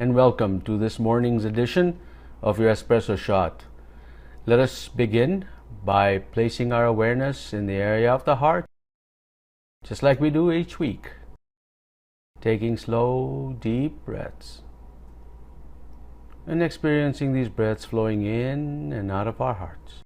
and welcome to this morning's edition of your espresso shot. Let us begin by placing our awareness in the area of the heart, just like we do each week, taking slow, deep breaths and experiencing these breaths flowing in and out of our hearts.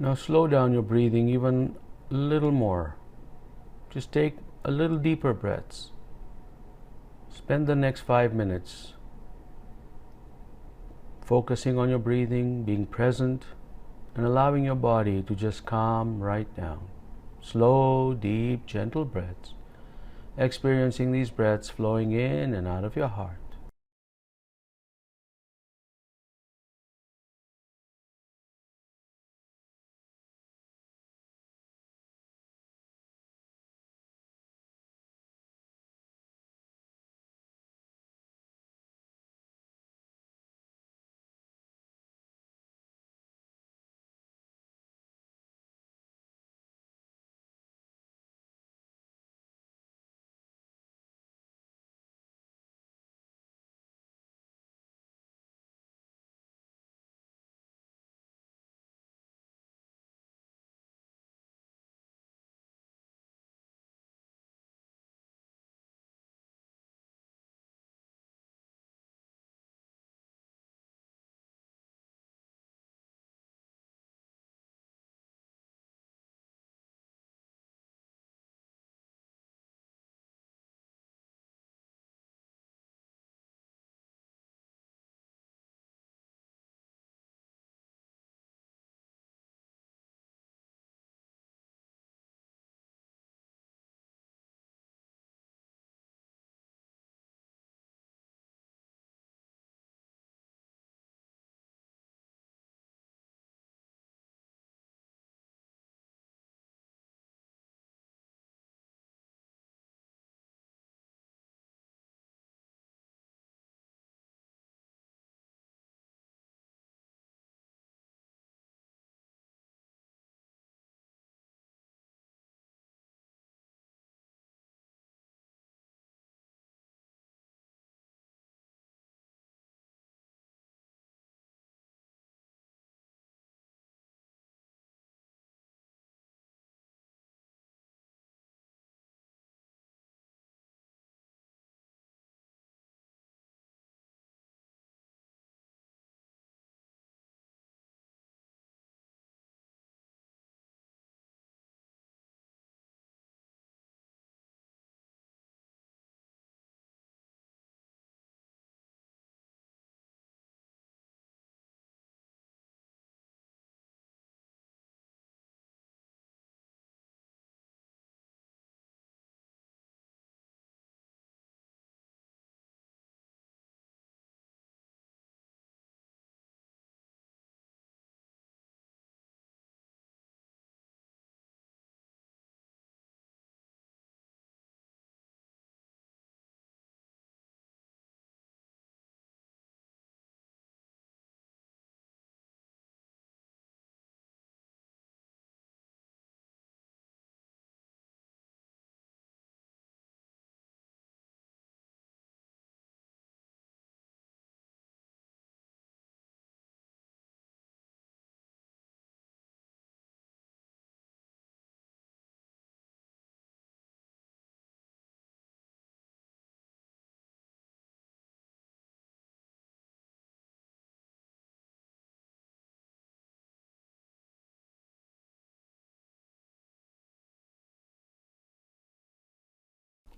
Now slow down your breathing even a little more. Just take a little deeper breaths. Spend the next 5 minutes focusing on your breathing, being present, and allowing your body to just calm right down. Slow, deep, gentle breaths, experiencing these breaths flowing in and out of your heart.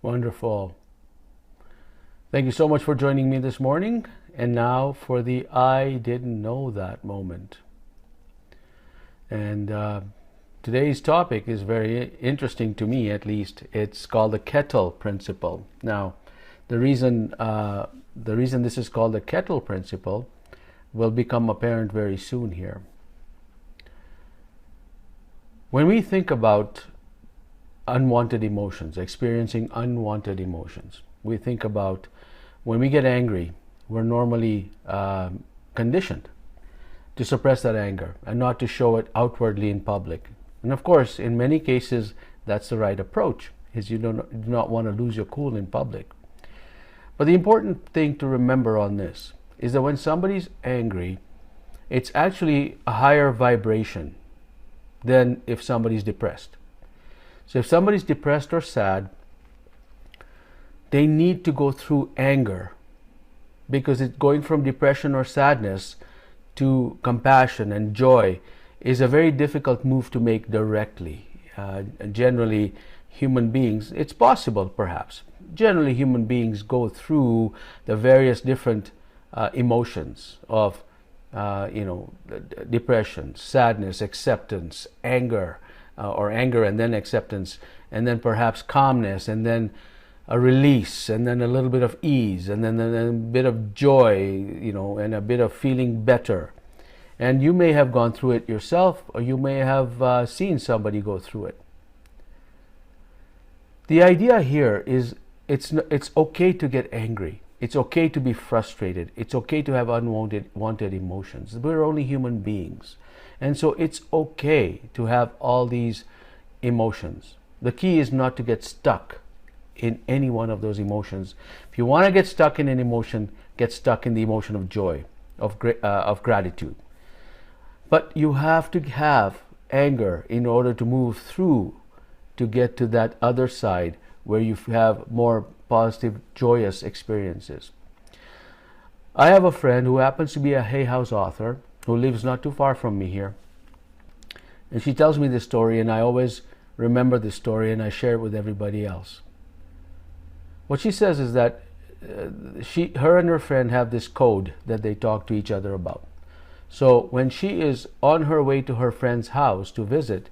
Wonderful. Thank you so much for joining me this morning. And now for the I didn't know that moment. And Today's topic is very interesting to me, at least. It's called the Kettle Principle. Now, the reason this is called the Kettle Principle will become apparent very soon here. When we think about unwanted emotions, experiencing unwanted emotions, we think about when we get angry, we're normally conditioned to suppress that anger and not to show it outwardly in public. And of course, in many cases, that's the right approach, is you do not want to lose your cool in public. But the important thing to remember on this is that when somebody's angry, it's actually a higher vibration than if somebody's depressed. So if somebody's depressed or sad, they need to go through anger, because it's going from depression or sadness to compassion and joy is a very difficult move to make directly. Generally, human beings, it's possible perhaps, generally human beings go through the various different emotions of depression, sadness, acceptance, anger, or anger and then acceptance, and then perhaps calmness, and then a release, and then a little bit of ease, and then a bit of joy, and a bit of feeling better. And you may have gone through it yourself, or you may have seen somebody go through it. The idea here is it's okay to get angry. It's okay to be frustrated. It's okay to have unwanted emotions. We're only human beings. And so it's okay to have all these emotions. The key is not to get stuck in any one of those emotions. If you want to get stuck in an emotion, get stuck in the emotion of joy, of gratitude. But you have to have anger in order to move through to get to that other side where you have more positive, joyous experiences. I have a friend who happens to be a Hay House author who lives not too far from me here. And she tells me this story, and I always remember this story, and I share it with everybody else. What she says is that her and her friend have this code that they talk to each other about. So when she is on her way to her friend's house to visit,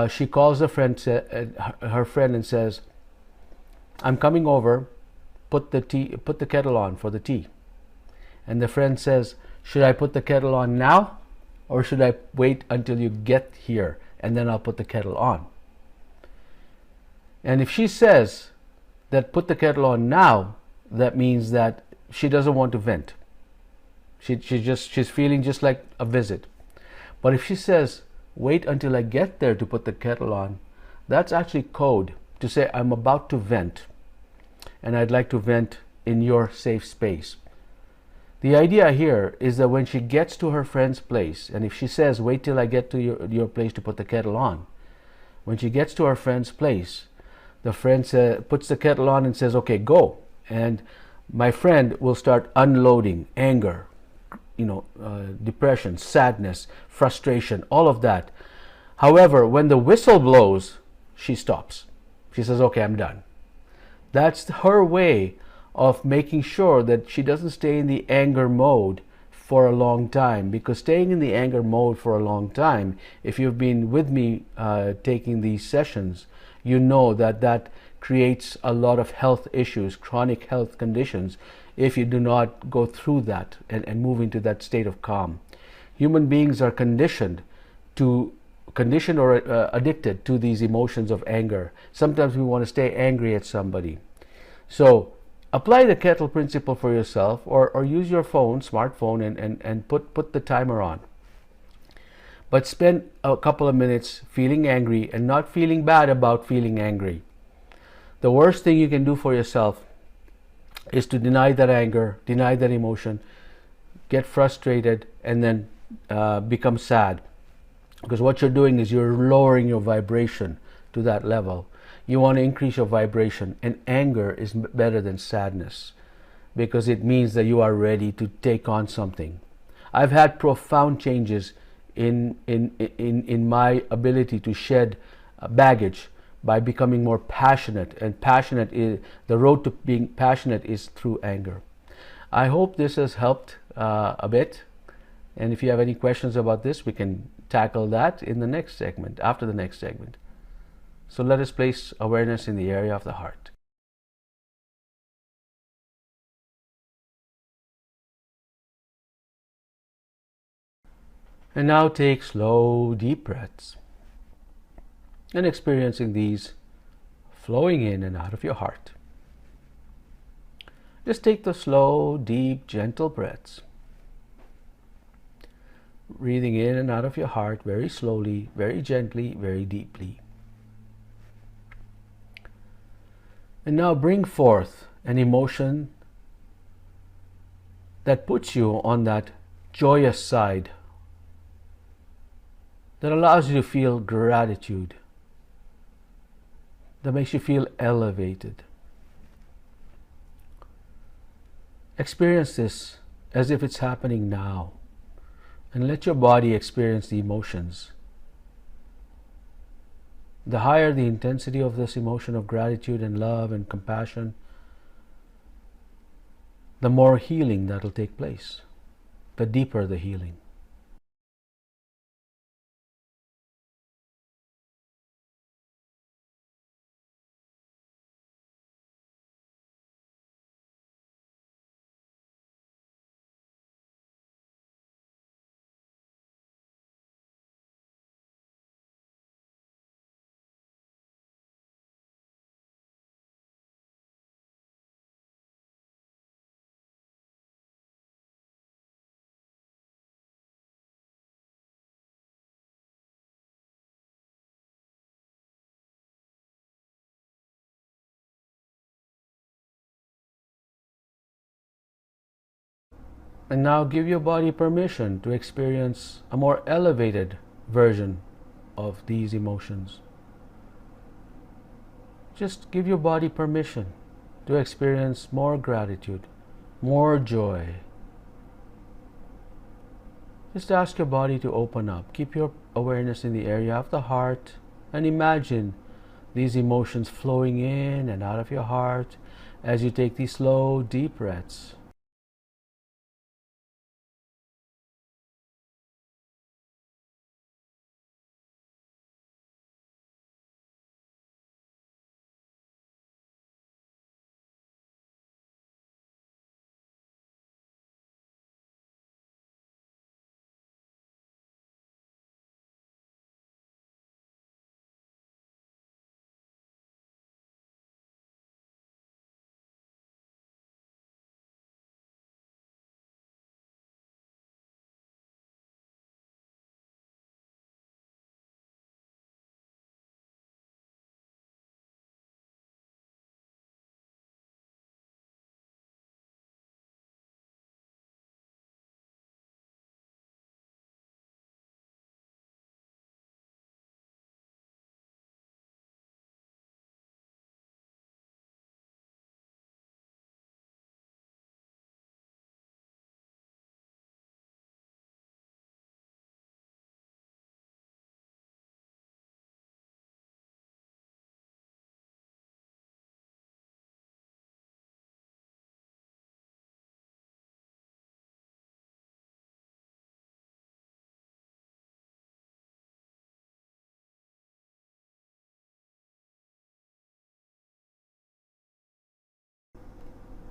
she calls her friend and says, "I'm coming over, put the kettle on for the tea." And the friend says, "Should I put the kettle on now, or should I wait until you get here and then I'll put the kettle on?" And if she says that put the kettle on now, that means that she doesn't want to vent. She's feeling just like a visit. But if she says, "Wait until I get there to put the kettle on," that's actually code to say, "I'm about to vent, and I'd like to vent in your safe space." The idea here is that when she gets to her friend's place, and if she says, "Wait till I get to your place to put the kettle on," when she gets to her friend's place, the friend puts the kettle on and says, "Okay, go." And my friend will start unloading anger, depression, sadness, frustration, all of that. However, when the whistle blows, she stops. She says, "Okay, I'm done." That's her way of making sure that she doesn't stay in the anger mode for a long time, because staying in the anger mode for a long time, if you've been with me taking these sessions, you know that creates a lot of health issues, chronic health conditions, if you do not go through that and move into that state of calm. Human beings are conditioned or addicted to these emotions of anger. Sometimes we want to stay angry at somebody. So apply the Kettle Principle for yourself, or use your smartphone, and put the timer on. But spend a couple of minutes feeling angry and not feeling bad about feeling angry. The worst thing you can do for yourself is to deny that anger, deny that emotion, get frustrated, and then become sad. Because what you're doing is you're lowering your vibration to that level. You want to increase your vibration, and anger is better than sadness, because it means that you are ready to take on something. I've had profound changes in my ability to shed baggage by becoming more passionate, and the road to being passionate is through anger. I hope this has helped a bit, and if you have any questions about this, we can tackle that in the next segment, after the next segment. So let us place awareness in the area of the heart. And now take slow, deep breaths and experiencing these flowing in and out of your heart. Just take the slow, deep, gentle breaths, breathing in and out of your heart very slowly, very gently, very deeply. And now bring forth an emotion that puts you on that joyous side, that allows you to feel gratitude, that makes you feel elevated. Experience this as if it's happening now, and let your body experience the emotions. The higher the intensity of this emotion of gratitude and love and compassion, the more healing that will take place, the deeper the healing. And now give your body permission to experience a more elevated version of these emotions. Just give your body permission to experience more gratitude, more joy. Just ask your body to open up. Keep your awareness in the area of the heart and imagine these emotions flowing in and out of your heart as you take these slow, deep breaths.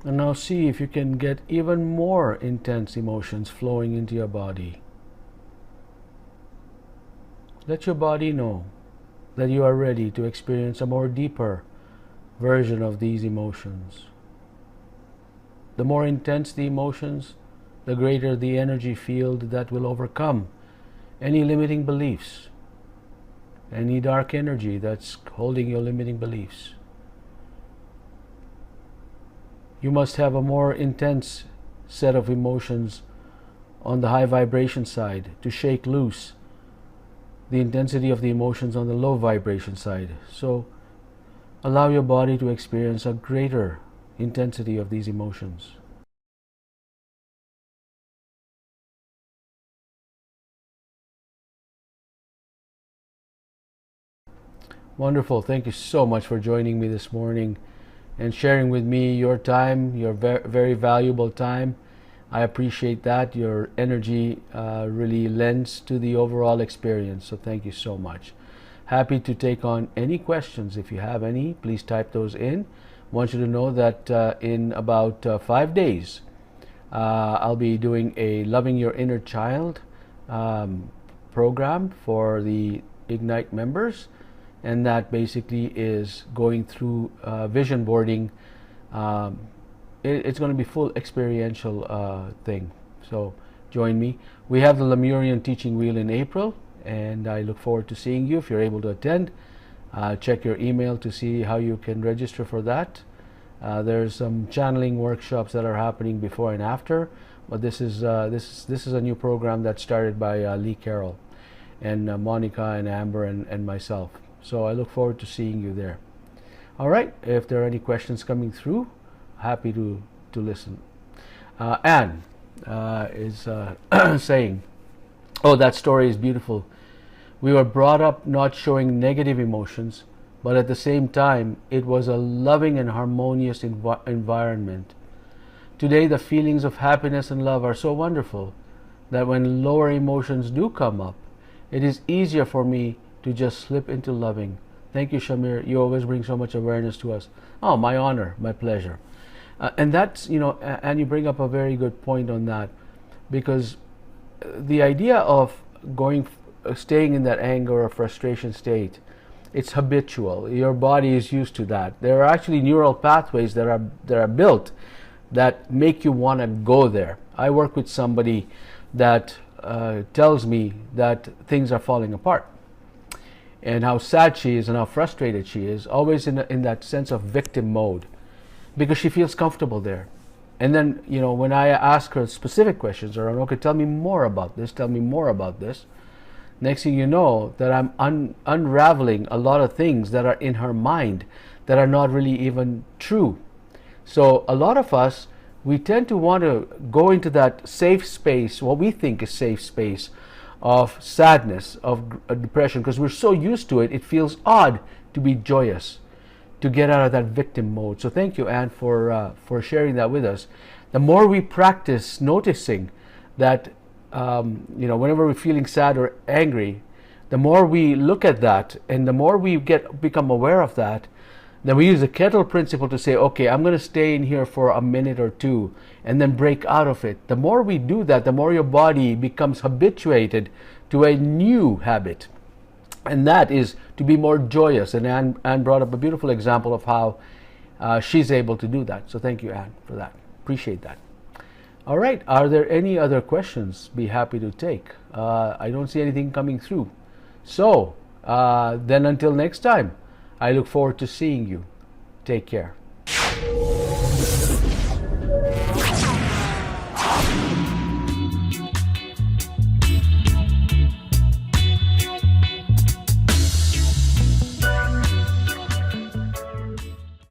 And now see if you can get even more intense emotions flowing into your body. Let your body know that you are ready to experience a more deeper version of these emotions. The more intense the emotions, the greater the energy field that will overcome any limiting beliefs, any dark energy that's holding your limiting beliefs. You must have a more intense set of emotions on the high vibration side to shake loose the intensity of the emotions on the low vibration side. So allow your body to experience a greater intensity of these emotions. Wonderful. Thank you so much for joining me this morning and sharing with me your time, your very valuable time. I appreciate that. Your energy really lends to the overall experience, so thank you so much. Happy to take on any questions. If you have any, please type those in. Want you to know that in about 5 days, I'll be doing a Loving Your Inner Child program for the Ignite members, and that basically is going through vision boarding. It's going to be full experiential thing, so join me. We have the Lemurian Teaching Wheel in April, and I look forward to seeing you. If you're able to attend, check your email to see how you can register for that. There's some channeling workshops that are happening before and after, but this is a new program that started by Lee Carroll and Monica and Amber and myself. So I look forward to seeing you there. All right, if there are any questions coming through, happy to listen. Anne is saying, oh, that story is beautiful. We were brought up not showing negative emotions, but at the same time, it was a loving and harmonious environment. Today, the feelings of happiness and love are so wonderful that when lower emotions do come up, it is easier for me to just slip into loving. Thank you, Shamir. You always bring so much awareness to us. Oh, my honor, my pleasure. And that's, and you bring up a very good point on that, because the idea of staying in that anger or frustration state, it's habitual. Your body is used to that. There are actually neural pathways that are built that make you want to go there. I work with somebody that tells me that things are falling apart, and how sad she is and how frustrated she is, always in that sense of victim mode, because she feels comfortable there. And then, when I ask her specific questions, or okay, tell me more about this, next thing you know, that I'm unraveling a lot of things that are in her mind that are not really even true. So a lot of us, we tend to want to go into that safe space, what we think is safe space, of sadness, of depression, because we're so used to it, it feels odd to be joyous, to get out of that victim mode. So thank you, Anne, for sharing that with us. The more we practice noticing that, whenever we're feeling sad or angry, the more we look at that, and the more we become aware of that, then we use the Kettle Principle to say, okay, I'm going to stay in here for a minute or two and then break out of it. The more we do that, the more your body becomes habituated to a new habit. And that is to be more joyous. And Anne brought up a beautiful example of how she's able to do that. So thank you, Anne, for that. Appreciate that. All right. Are there any other questions? Be happy to take. I don't see anything coming through. So then until next time, I look forward to seeing you. Take care.